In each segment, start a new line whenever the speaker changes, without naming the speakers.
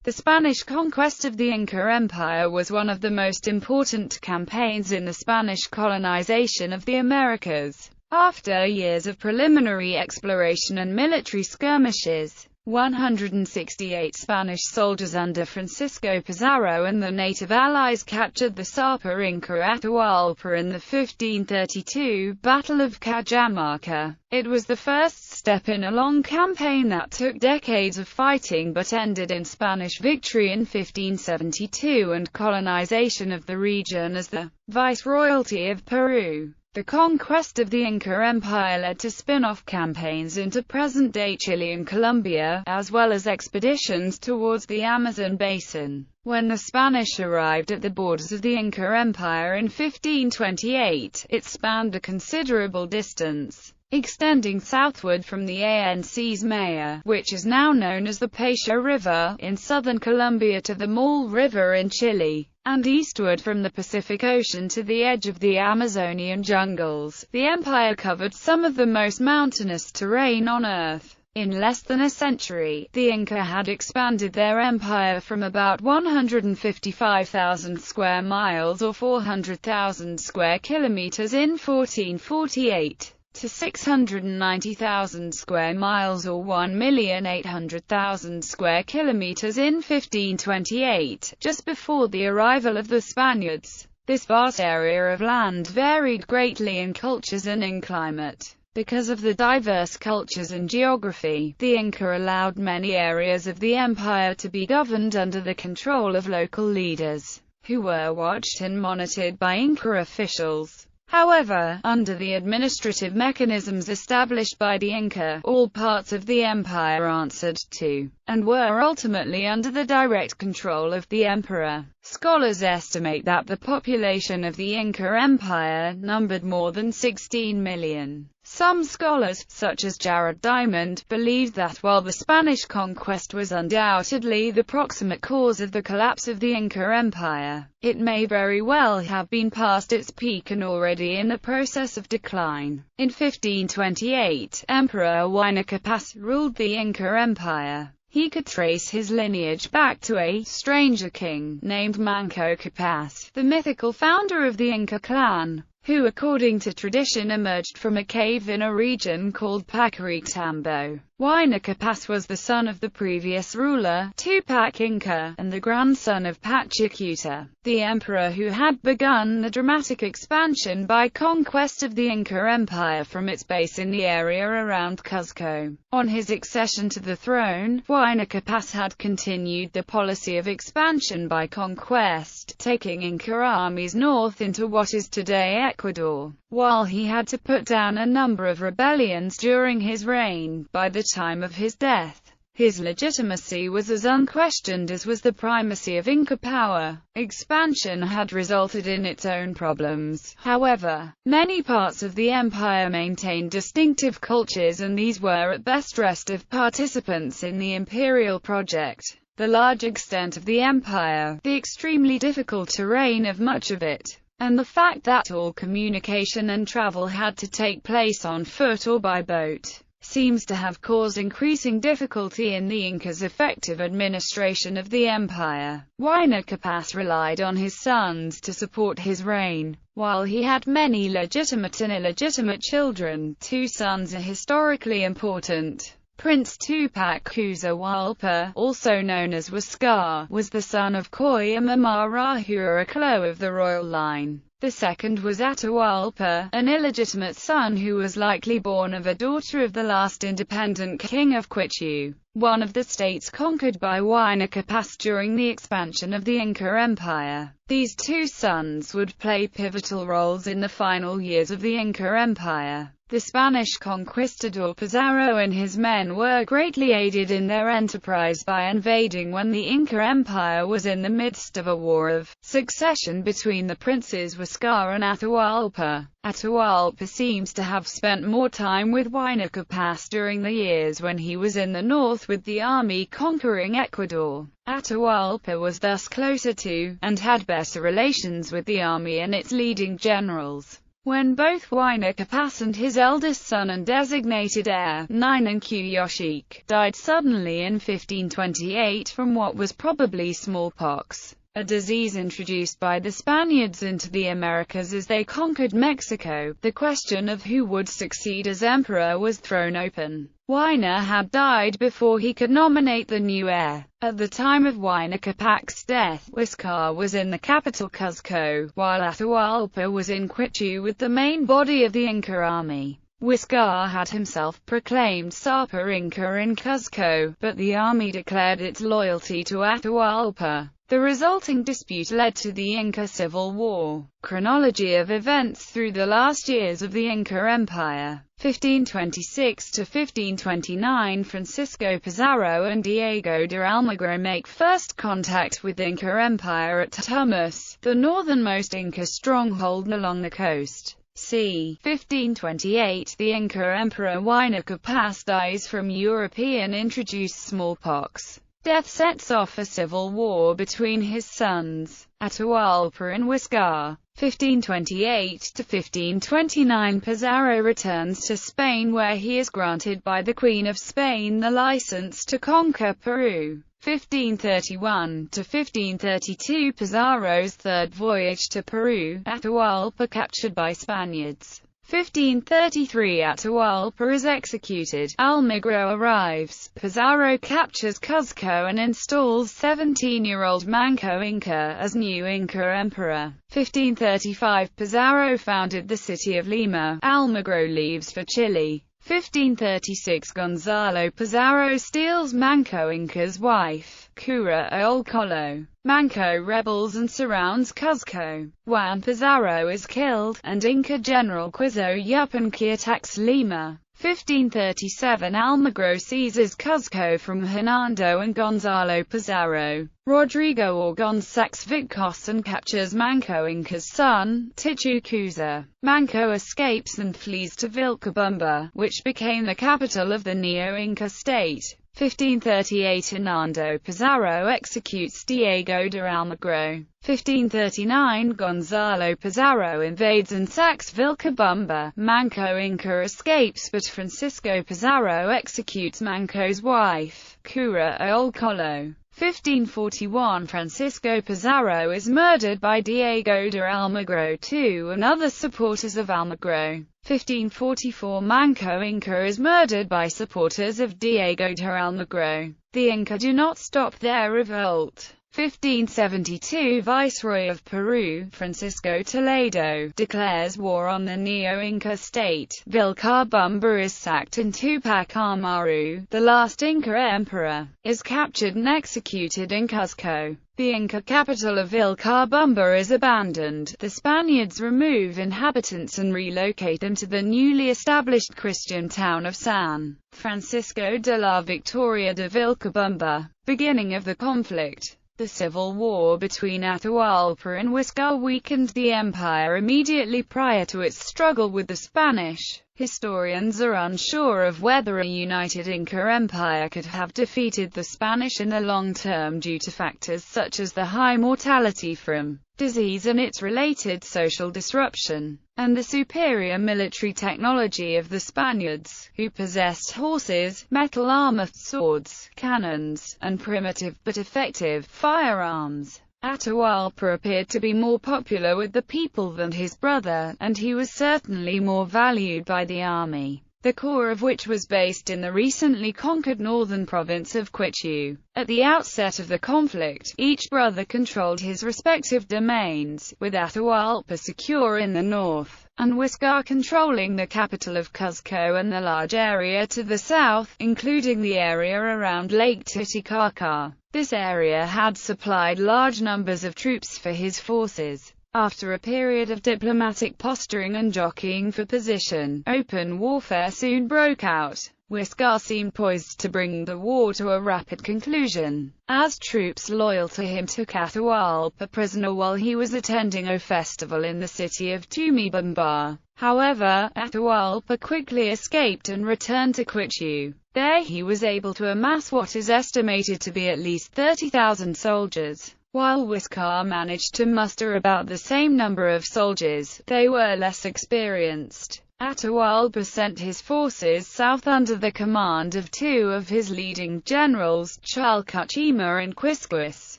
The Spanish conquest of the Inca Empire was one of the most important campaigns in the Spanish colonization of the Americas. After years of preliminary exploration and military skirmishes, 168 Spanish soldiers under Francisco Pizarro and the native allies captured the Sapa Inca Atahualpa in the 1532 Battle of Cajamarca. It was the first step in a long campaign that took decades of fighting but ended in Spanish victory in 1572 and colonization of the region as the Viceroyalty of Peru. The conquest of the Inca Empire led to spin-off campaigns into present-day Chile and Colombia, as well as expeditions towards the Amazon basin. When the Spanish arrived at the borders of the Inca Empire in 1528, it spanned a considerable distance, extending southward from the ANC's Maya, which is now known as the Pacha River, in southern Colombia to the Maule River in Chile, and eastward from the Pacific Ocean to the edge of the Amazonian jungles. The empire covered some of the most mountainous terrain on Earth. In less than a century, the Inca had expanded their empire from about 155,000 square miles or 400,000 square kilometers in 1448. to 690,000 square miles or 1,800,000 square kilometers in 1528, just before the arrival of the Spaniards. This vast area of land varied greatly in cultures and in climate. Because of the diverse cultures and geography, the Inca allowed many areas of the empire to be governed under the control of local leaders, who were watched and monitored by Inca officials. However, under the administrative mechanisms established by the Inca, all parts of the empire answered to, and were ultimately under the direct control of the emperor. Scholars estimate that the population of the Inca Empire numbered more than 16 million. Some scholars, such as Jared Diamond, believed that while the Spanish conquest was undoubtedly the proximate cause of the collapse of the Inca Empire, it may very well have been past its peak and already in the process of decline. In 1528, Emperor Huayna Capac ruled the Inca Empire. He could trace his lineage back to a stranger king named Manco Capac, the mythical founder of the Inca clan, who according to tradition emerged from a cave in a region called Paccaritambo. Huayna Capac was the son of the previous ruler, Tupac Inca, and the grandson of Pachacuta, the emperor who had begun the dramatic expansion by conquest of the Inca Empire from its base in the area around Cuzco. On his accession to the throne, Huayna Capac had continued the policy of expansion by conquest, taking Inca armies north into what is today Ecuador. While he had to put down a number of rebellions during his reign, by the time of his death, his legitimacy was as unquestioned as was the primacy of Inca power. Expansion had resulted in its own problems. However, many parts of the empire maintained distinctive cultures, and these were at best restive participants in the imperial project. The large extent of the empire, the extremely difficult terrain of much of it, and the fact that all communication and travel had to take place on foot or by boat, seems to have caused increasing difficulty in the Incas' effective administration of the empire. Huayna Capac relied on his sons to support his reign. While he had many legitimate and illegitimate children, two sons are historically important. Prince Tupac Atahualpa, also known as Huascar, was the son of Coyamamarahuaclo of the royal line. The second was Atahualpa, an illegitimate son who was likely born of a daughter of the last independent king of Quichu, one of the states conquered by Huayna Capac during the expansion of the Inca Empire. These two sons would play pivotal roles in the final years of the Inca Empire. The Spanish conquistador Pizarro and his men were greatly aided in their enterprise by invading when the Inca Empire was in the midst of a war of succession between the princes Huascar and Atahualpa. Atahualpa seems to have spent more time with Huayna Capac during the years when he was in the north with the army conquering Ecuador. Atahualpa was thus closer to, and had better relations with the army and its leading generals. When both Huayna Capac and his eldest son and designated heir, Ninanque died suddenly in 1528 from what was probably smallpox, a disease introduced by the Spaniards into the Americas as they conquered Mexico, the question of who would succeed as emperor was thrown open. Huayna had died before he could nominate the new heir. At the time of Huayna Capac's death, Huáscar was in the capital Cuzco, while Atahualpa was in Quito with the main body of the Inca army. Huáscar had himself proclaimed Sapa Inca in Cuzco, but the army declared its loyalty to Atahualpa. The resulting dispute led to the Inca Civil War. Chronology of events through the last years of the Inca Empire. 1526 to 1529, Francisco Pizarro and Diego de Almagro make first contact with Inca Empire at Tumbes, the northernmost Inca stronghold along the coast. c. 1528, the Inca Emperor Huayna Capac dies from European-introduced smallpox. Death sets off a civil war between his sons, Atahualpa and Huáscar. 1528 to 1529, Pizarro returns to Spain where he is granted by the Queen of Spain the license to conquer Peru. 1531 to 1532, Pizarro's third voyage to Peru, Atahualpa captured by Spaniards. 1533, Atahualpa is executed. Almagro arrives. Pizarro captures Cuzco and installs 17-year-old Manco Inca as new Inca emperor. 1535, Pizarro founded the city of Lima. Almagro leaves for Chile. 1536, Gonzalo Pizarro steals Manco Inca's wife, Cura Olcolo. Manco rebels and surrounds Cuzco. Juan Pizarro is killed, and Inca general Quizo Yupanqui attacks Lima. 1537, Almagro seizes Cuzco from Hernando and Gonzalo Pizarro. Rodrigo Orgón sacks Vicos and captures Manco Inca's son, Tichucuza. Manco escapes and flees to Vilcabamba, which became the capital of the Neo-Inca state. 1538, Hernando Pizarro executes Diego de Almagro. 1539, Gonzalo Pizarro invades and sacks Vilcabamba. Manco Inca escapes, but Francisco Pizarro executes Manco's wife, Cura Olcolo. 1541, Francisco Pizarro is murdered by Diego de Almagro II and other supporters of Almagro. 1544, Manco Inca is murdered by supporters of Diego de Almagro. The Inca do not stop their revolt. 1572, Viceroy of Peru, Francisco Toledo, declares war on the Neo-Inca state. Vilcabamba is sacked and Tupac Amaru, the last Inca emperor, is captured and executed in Cuzco. The Inca capital of Vilcabamba is abandoned. The Spaniards remove inhabitants and relocate them to the newly established Christian town of San Francisco de la Victoria de Vilcabamba. Beginning of the conflict. The civil war between Atahualpa and Huáscar weakened the empire immediately prior to its struggle with the Spanish. Historians are unsure of whether a united Inca Empire could have defeated the Spanish in the long term due to factors such as the high mortality from disease and its related social disruption, and the superior military technology of the Spaniards, who possessed horses, metal armor, swords, cannons, and primitive but effective firearms. Atahualpa appeared to be more popular with the people than his brother, and he was certainly more valued by the army, the core of which was based in the recently conquered northern province of Quito. At the outset of the conflict, each brother controlled his respective domains, with Atahualpa secure in the north, and Huáscar controlling the capital of Cuzco and the large area to the south, including the area around Lake Titicaca. This area had supplied large numbers of troops for his forces. After a period of diplomatic posturing and jockeying for position, open warfare soon broke out. Huáscar seemed poised to bring the war to a rapid conclusion, as troops loyal to him took Atahualpa prisoner while he was attending a festival in the city of Tumibamba. However, Atahualpa quickly escaped and returned to Quito. There he was able to amass what is estimated to be at least 30,000 soldiers. While Huáscar managed to muster about the same number of soldiers, they were less experienced. Atahualpa sent his forces south under the command of two of his leading generals, Chalcachima and Quisquis,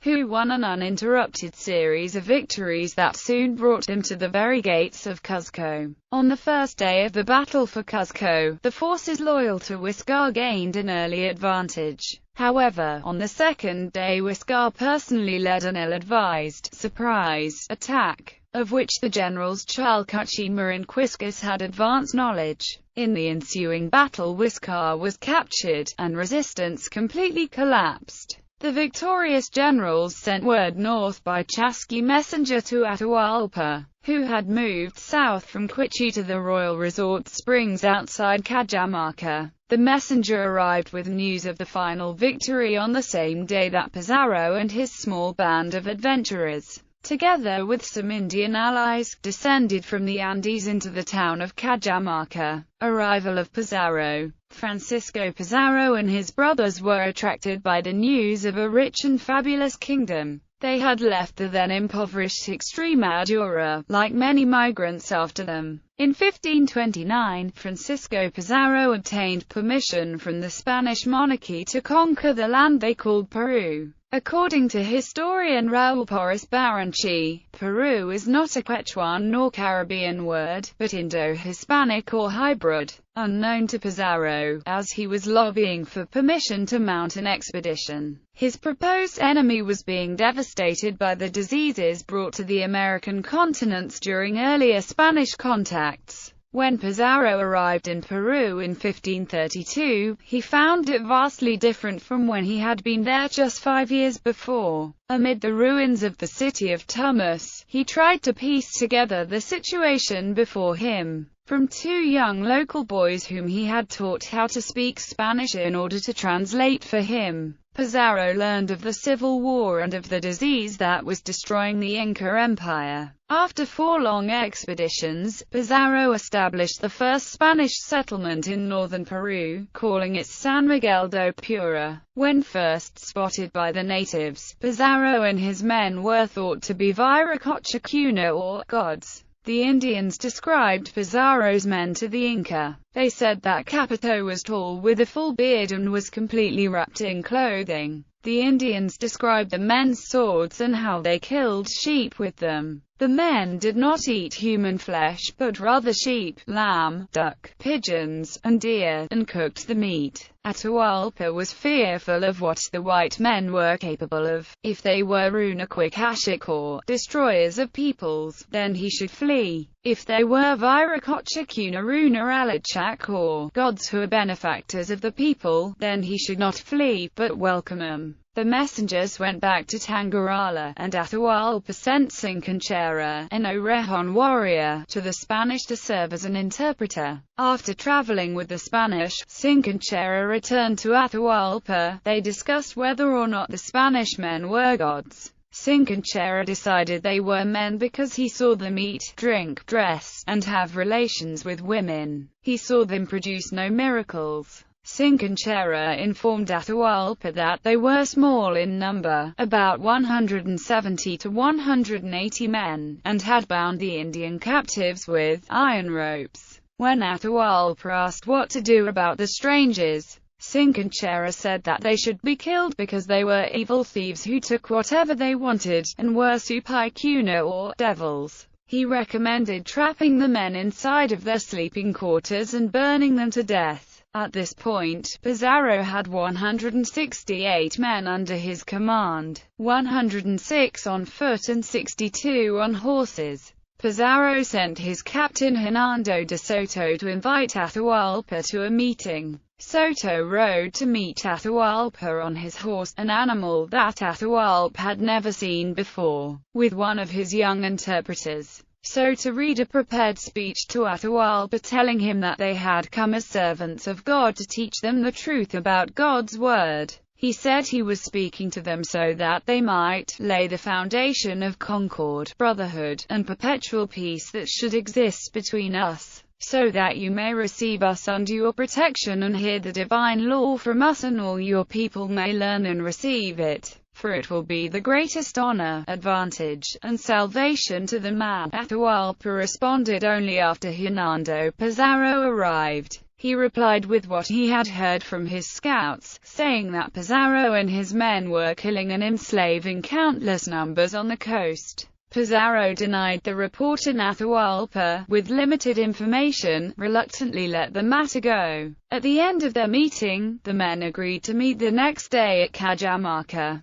who won an uninterrupted series of victories that soon brought him to the very gates of Cuzco. On the first day of the battle for Cuzco, the forces loyal to Huáscar gained an early advantage. However, on the second day Huáscar personally led an ill-advised, surprise attack, of which the generals Chalcachima and Quisquis had advance knowledge. In the ensuing battle Huáscar was captured, and resistance completely collapsed. The victorious generals sent word north by Chasqui messenger to Atahualpa, who had moved south from Quiché to the royal resort springs outside Cajamarca. The messenger arrived with news of the final victory on the same day that Pizarro and his small band of adventurers, together with some Indian allies, descended from the Andes into the town of Cajamarca. Arrival of Pizarro. Francisco Pizarro and his brothers were attracted by the news of a rich and fabulous kingdom. They had left the then impoverished Extremadura, like many migrants after them. In 1529, Francisco Pizarro obtained permission from the Spanish monarchy to conquer the land they called Peru. According to historian Raúl Porras Baranchi, Peru is not a Quechuan nor Caribbean word, but Indo-Hispanic or hybrid, unknown to Pizarro, as he was lobbying for permission to mount an expedition. His proposed enemy was being devastated by the diseases brought to the American continents during earlier Spanish contacts. When Pizarro arrived in Peru in 1532, he found it vastly different from when he had been there just 5 years before. Amid the ruins of the city of Tumbes, he tried to piece together the situation before him, from two young local boys whom he had taught how to speak Spanish in order to translate for him. Pizarro learned of the civil war and of the disease that was destroying the Inca Empire. After 4 long expeditions, Pizarro established the first Spanish settlement in northern Peru, calling it San Miguel do Pura. When first spotted by the natives, Pizarro and his men were thought to be Viracocha or gods. The Indians described Pizarro's men to the Inca. They said that Capito was tall with a full beard and was completely wrapped in clothing. The Indians described the men's swords and how they killed sheep with them. The men did not eat human flesh, but rather sheep, lamb, duck, pigeons, and deer, and cooked the meat. Atahualpa was fearful of what the white men were capable of. If they were Runaquicashik or destroyers of peoples, then he should flee. If they were Viracocha Runa Alachak or gods who are benefactors of the people, then he should not flee, but welcome them. The messengers went back to Tangarala, and Atahualpa sent Cincanchera, an Orejon warrior, to the Spanish to serve as an interpreter. After traveling with the Spanish, Cincanchera returned to Atahualpa. They discussed whether or not the Spanish men were gods. Cincanchera decided they were men because he saw them eat, drink, dress, and have relations with women. He saw them produce no miracles. Cincanchera informed Atahualpa that they were small in number, about 170 to 180 men, and had bound the Indian captives with iron ropes. When Atahualpa asked what to do about the strangers, Cincanchera said that they should be killed because they were evil thieves who took whatever they wanted, and were supicuna or devils. He recommended trapping the men inside of their sleeping quarters and burning them to death. At this point, Pizarro had 168 men under his command, 106 on foot and 62 on horses. Pizarro sent his captain Hernando de Soto to invite Atahualpa to a meeting. Soto rode to meet Atahualpa on his horse, an animal that Atahualpa had never seen before, with one of his young interpreters. Soto read a prepared speech to Atahualpa telling him that they had come as servants of God to teach them the truth about God's word. He said he was speaking to them so that they might lay the foundation of concord, brotherhood, and perpetual peace that should exist between us, so that you may receive us under your protection and hear the divine law from us, and all your people may learn and receive it. for it will be the greatest honor, advantage, and salvation to the man." Atahualpa responded only after Hernando Pizarro arrived. He replied with what he had heard from his scouts, saying that Pizarro and his men were killing and enslaving countless numbers on the coast. Pizarro denied the report, and Atahualpa, with limited information, reluctantly let the matter go. At the end of their meeting, the men agreed to meet the next day at Cajamarca.